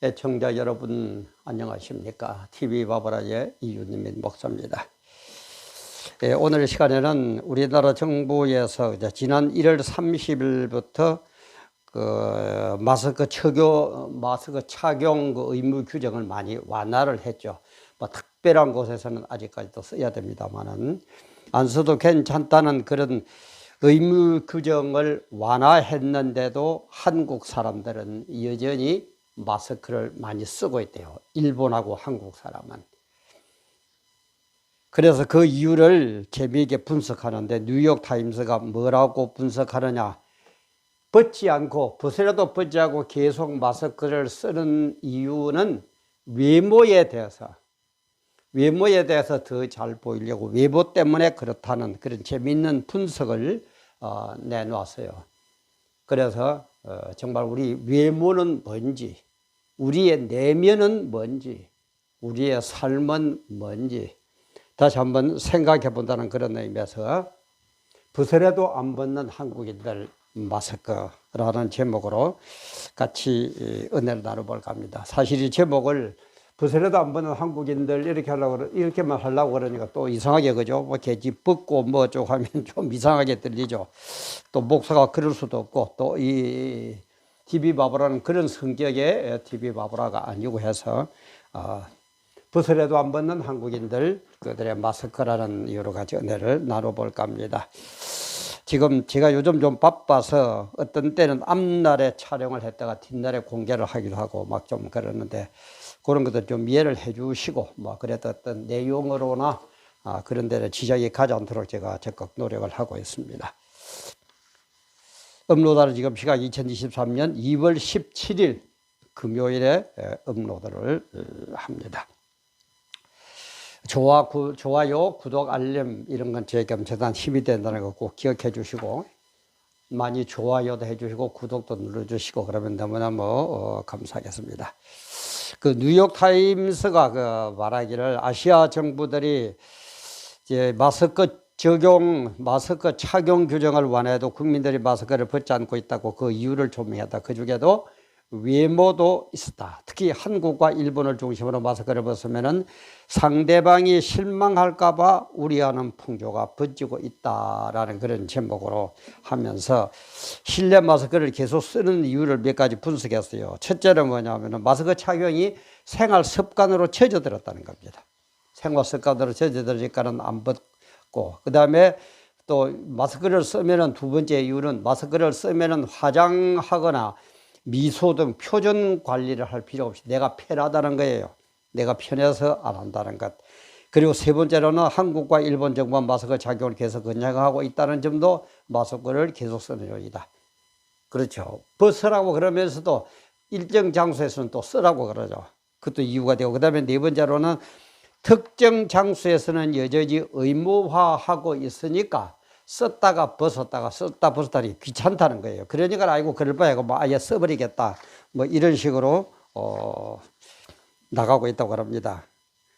애청자 여러분 안녕하십니까? TV바보라의 이윤민 목사입니다. 오늘 시간에는 우리나라 정부에서 이제 지난 1월 30일부터 마스크 착용 의무 규정을 많이 완화를 했죠. 뭐 특별한 곳에서는 아직까지도 써야 됩니다만은 안 써도 괜찮다는 그런 의무 규정을 완화했는데도 한국 사람들은 여전히 마스크를 많이 쓰고 있대요. 일본하고 한국 사람은. 그래서 그 이유를 재미있게 분석하는데 뉴욕타임스가 뭐라고 분석하느냐. 벗지 않고 벗으라도 벗지 않고 계속 마스크를 쓰는 이유는 외모에 대해서 더 잘 보이려고 외모 때문에 그렇다는 그런 재미있는 분석을 내놓았어요. 그래서 정말 우리 외모는 뭔지, 우리의 내면은 뭔지, 우리의 삶은 뭔지 다시 한번 생각해 본다는 그런 의미에서 벗으라도 안 벗는 한국인들 마스크라는 제목으로 같이 은혜를 나눠볼까 합니다. 사실 이 제목을 벗으라도 안 벗는 한국인들 이렇게만 하려고 그러니까 또 이상하게 그죠? 뭐 계집 벗고 뭐 어쩌고 하면 좀 이상하게 들리죠. 또 목사가 그럴 수도 없고 또 이 TV바보라는 그런 성격의 TV바보라가 아니고 해서 벗으라도 안 벗는 한국인들 그들의 마스크라는 여러 가지 은혜를 나눠볼까 합니다. 지금 제가 요즘 좀 바빠서 어떤 때는 앞날에 촬영을 했다가 뒷날에 공개를 하기도 하고 막 좀 그러는데 그런 것들 좀 이해를 해 주시고 뭐 그래도 어떤 내용으로나 그런 데는 지적이 가지 않도록 제가 적극 노력을 하고 있습니다. 업로드는 지금 시각 2023년 2월 17일 금요일에 업로드를 합니다. 좋아요, 구독, 알림 이런 건 저에게 엄청난 힘이 된다는 거 꼭 기억해 주시고 많이 좋아요도 해 주시고 구독도 눌러 주시고 그러면 너무너무 감사하겠습니다. 그 뉴욕타임스가 말하기를 아시아 정부들이 이제 마스크 착용 규정을 완화해도 국민들이 마스크를 벗지 않고 있다고 그 이유를 조명했다. 그 중에도 외모도 있었다. 특히 한국과 일본을 중심으로 마스크를 벗으면은 상대방이 실망할까봐 우려하는 풍조가 번지고 있다라는 그런 제목으로 하면서 실내 마스크를 계속 쓰는 이유를 몇 가지 분석했어요. 첫째는 뭐냐면은 마스크 착용이 생활 습관으로 젖어들었다는 겁니다. 생활 습관으로 젖어들으니까는 안 벗고 그 다음에 또 마스크를 쓰면은 두 번째 이유는 마스크를 쓰면은 화장하거나 미소 등 표정 관리를 할 필요 없이 내가 편하다는 거예요. 내가 편해서 안 한다는 것. 그리고 세 번째로는 한국과 일본 정부가 마스크 착용을 계속 권장하고 있다는 점도 마스크를 계속 쓰는 요이다. 그렇죠. 벗으라고 그러면서도 일정 장소에서는 또 쓰라고 그러죠. 그것도 이유가 되고 그 다음에 네 번째로는 특정 장소에서는 여전히 의무화하고 있으니까 썼다가 벗었다가 귀찮다는 거예요. 그러니까 아이고 그럴 바에 뭐 아예 써버리겠다 뭐 이런 식으로 나가고 있다고 합니다.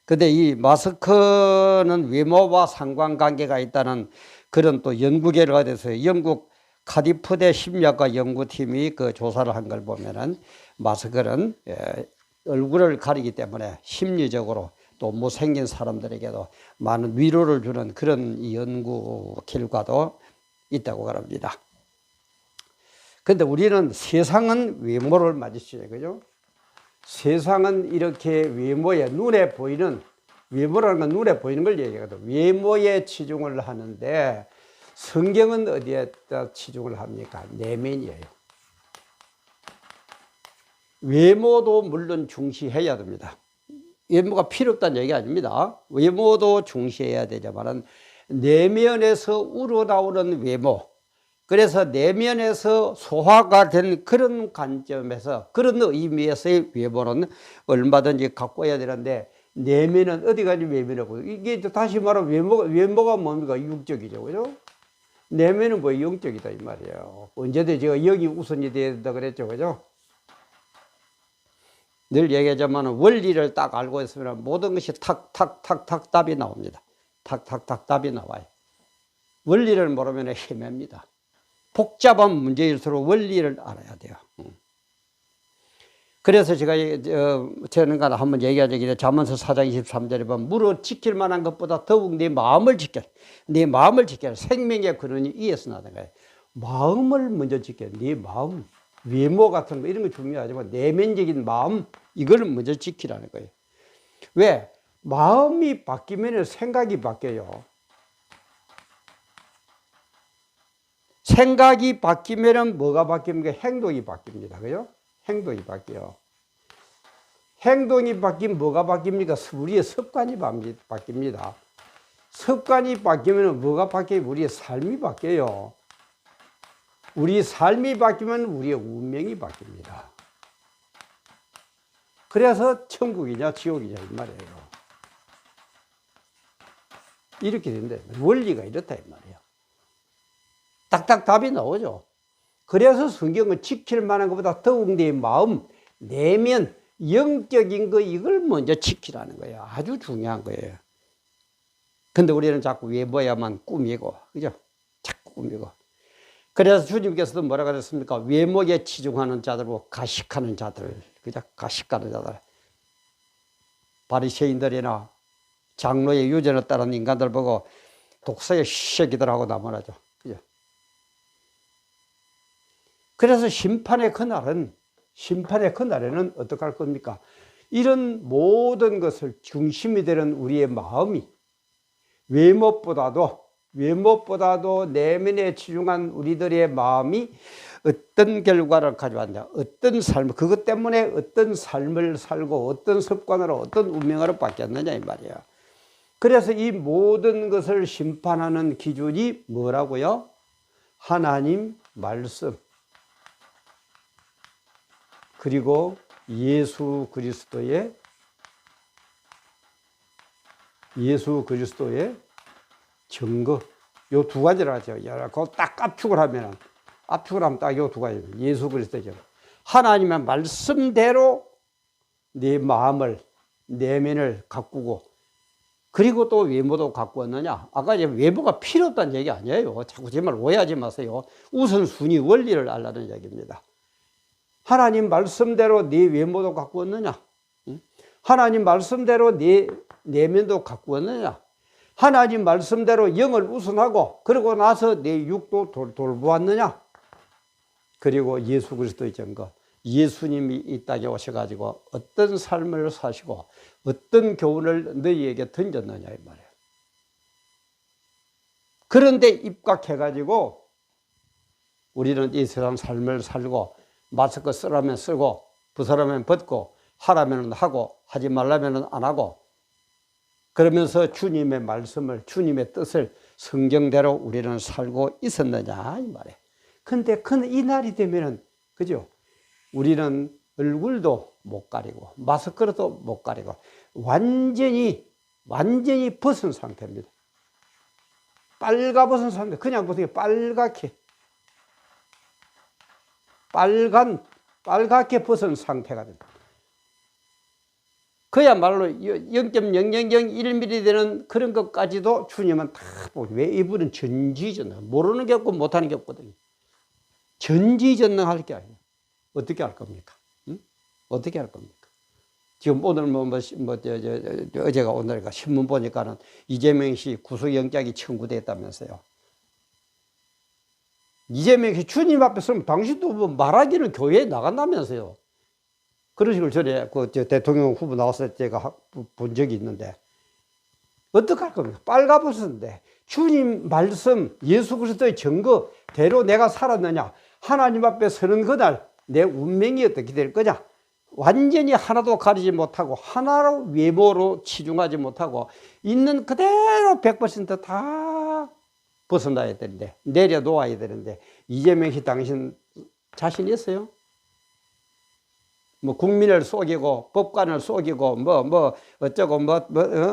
근데 이 마스크는 외모와 상관관계가 있다는 그런 또 연구 결과가 돼서 영국 카디프대 심리학과 연구팀이 그 조사를 한 걸 보면은 마스크는 얼굴을 가리기 때문에 심리적으로 또 못생긴 사람들에게도 많은 위로를 주는 그런 연구 결과도 있다고 합니다. 그런데 우리는 세상은 외모를 맞으시죠, 그죠? 세상은 이렇게 눈에 보이는, 외모라는 건 눈에 보이는 걸 얘기하거든. 외모에 치중을 하는데 성경은 어디에다 치중을 합니까? 내면이에요. 외모도 물론 중시해야 됩니다. 외모가 필요 없다는 얘기 아닙니다. 외모도 중시해야 되지만 내면에서 우러나오는 외모, 그래서 내면에서 소화가 된 그런 관점에서 그런 의미에서의 외모는 얼마든지 갖고야 되는데 내면은 어디까지 외면하고 이게 다시 말하면 외모가 뭡니까? 육적이죠, 그죠? 내면은 뭐 영적이다 이 말이에요. 언제든 제가 영이 우선이 돼야 된다 그랬죠, 그죠? 늘 얘기하자면 원리를 딱 알고 있으면 모든 것이 탁탁탁탁 답이 나옵니다. 탁탁탁 답이 나와요. 원리를 모르면 헤맵니다. 복잡한 문제일수록 원리를 알아야 돼요. 그래서 제가 저는가 한번 얘기한 적이 있는데 잠언서 4장 23절에 보면 무릇 지킬 만한 것보다 더욱 네 마음을 지켜라. 네 마음을 지켜라. 생명의 근원이 이에서 나는 거예요. 마음을 먼저 지켜야 네 마음. 외모 같은 거 이런 거 중요하지만 내면적인 마음 이걸 먼저 지키라는 거예요. 왜? 마음이 바뀌면 생각이 바뀌어요. 생각이 바뀌면 뭐가 바뀝니까? 행동이 바뀝니다. 그죠? 행동이 바뀌어요. 행동이 바뀌면 뭐가 바뀝니까? 우리의 습관이 바뀝니다. 습관이 바뀌면 뭐가 바뀌어요? 우리의 삶이 바뀌어요. 우리 삶이 바뀌면 우리의 운명이 바뀝니다. 그래서 천국이냐 지옥이냐 이 말이에요. 이렇게 된다. 원리가 이렇다 이 말이에요. 딱딱 답이 나오죠. 그래서 성경은 지킬 만한 것보다 더욱 내 마음, 내면, 영적인 거 이걸 먼저 지키라는 거예요. 아주 중요한 거예요. 근데 우리는 자꾸 외모야만 꾸미고, 그죠? 자꾸 꾸미고. 그래서 주님께서도 뭐라 그랬습니까? 외모에 치중하는 자들과 가식하는 자들, 그죠? 가식하는 자들. 바리새인들이나 장로의 유전에 따른 인간들 보고 독사의 새끼들 하고 나무라죠. 그죠? 그래서 심판의 그날에는 어떻게 할 겁니까? 이런 모든 것을 중심이 되는 우리의 마음이 외모보다도 내면에 치중한 우리들의 마음이 어떤 결과를 가져왔냐, 어떤 삶, 그것 때문에 어떤 삶을 살고 어떤 습관으로 어떤 운명으로 바뀌었느냐 이 말이야. 그래서 이 모든 것을 심판하는 기준이 뭐라고요? 하나님 말씀 그리고 예수 그리스도의 증거, 요 두 가지를 하죠. 그거 딱 압축을 하면 딱 요 두 가지. 예수 그리스도의 증거. 하나님의 말씀대로 네 마음을, 내면을 가꾸고, 그리고 또 외모도 가꾸었느냐? 아까 이제 외모가 필요 없다는 얘기 아니에요. 자꾸 제 말 오해하지 마세요. 우선순위 원리를 알라는 얘기입니다. 하나님 말씀대로 네 외모도 가꾸었느냐? 하나님 말씀대로 네 내면도 가꾸었느냐? 하나님 말씀대로 영을 우선하고 그러고 나서 내 육도 돌보았느냐? 그리고 예수 그리스도의 증거, 예수님이 이 땅에 오셔가지고 어떤 삶을 사시고 어떤 교훈을 너희에게 던졌느냐 이 말이에요. 그런데 입각해가지고 우리는 이 세상 삶을 살고 마스크 쓰라면 쓰고 벗으라면 벗고 하라면 하고 하지 말라면 안 하고 그러면서 주님의 말씀을, 주님의 뜻을 성경대로 우리는 살고 있었느냐 이 말이에요. 근데 이 날이 되면은 그죠? 우리는 얼굴도 못 가리고 마스크로도 못 가리고 완전히 벗은 상태입니다. 빨가벗은 상태. 그냥 보세요. 빨갛게 벗은 상태가 됩니다. 그야말로 0.0001mm 되는 그런 것까지도 주님은 다 보고, 왜 이분은 전지전능, 모르는 게 없고 못하는 게 없거든요. 전지전능할 게 아니에요. 어떻게 할 겁니까? 응? 어떻게 할 겁니까? 지금 오늘 어제가 오늘가 신문 보니까는 이재명 씨 구속영장이 청구됐다면서요. 이재명 씨 주님 앞에 서면 당신도 뭐 말하기는 교회에 나간다면서요. 그런 식으로 전에 대통령 후보 나왔을 때 제가 본 적이 있는데 어떻게 할 겁니까? 빨가벗었는데 주님 말씀 예수 그리스도의 증거대로 내가 살았느냐? 하나님 앞에 서는 그날 내 운명이 어떻게 될 거냐? 완전히 하나도 가리지 못하고 하나로 외모로 치중하지 못하고 있는 그대로 100%다 벗어나야 되는데 내려놓아야 되는데 이재명 씨 당신 자신 있어요? 뭐 국민을 속이고 법관을 속이고 어쩌고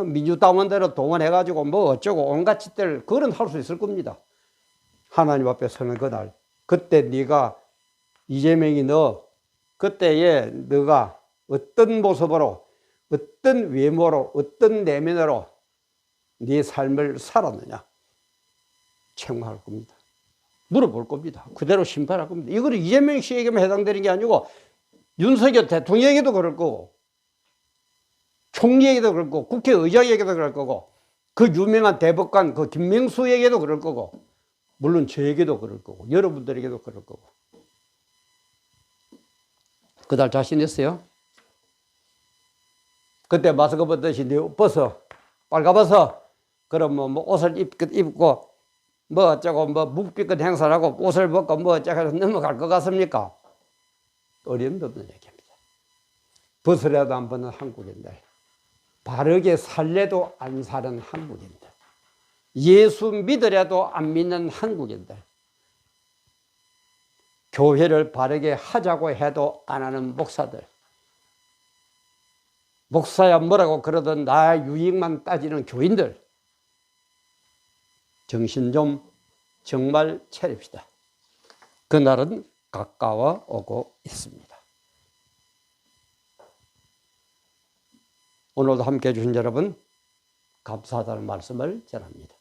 민주당원들을 동원해가지고 어쩌고 온갖 짓들 그건 할 수 있을 겁니다. 하나님 앞에 서는 그날 그때 네가 이재명이 그때에 너가 어떤 모습으로 어떤 외모로 어떤 내면으로 네 삶을 살았느냐 책망할 겁니다. 물어볼 겁니다. 그대로 심판할 겁니다. 이거는 이재명 씨에게만 해당되는 게 아니고 윤석열 대통령에게도 그럴 거고, 총리에게도 그럴 거고, 국회의장에게도 그럴 거고, 그 유명한 대법관 그 김명수에게도 그럴 거고, 물론 저에게도 그럴 거고, 여러분들에게도 그럴 거고. 그달 자신 있어요? 그때 마스크 벗듯이 벗어, 빨가벗어. 그럼 뭐 옷을 입고 뭐 어쩌고 뭐 묵비권 행사를 하고 옷을 벗고 뭐 어쩌고 해서 넘어갈 것 같습니까? 어림도 없는 얘기입니다. 벗으려도 안 벗는 한국인들, 바르게 살래도 안 사는 한국인들, 예수 믿으려도 안 믿는 한국인들, 교회를 바르게 하자고 해도 안 하는 목사들, 목사야 뭐라고 그러던 나 유익만 따지는 교인들, 정신 좀 정말 차립시다. 그날은 가까워 오고 있습니다. 오늘도 함께해 주신 여러분 감사하다는 말씀을 전합니다.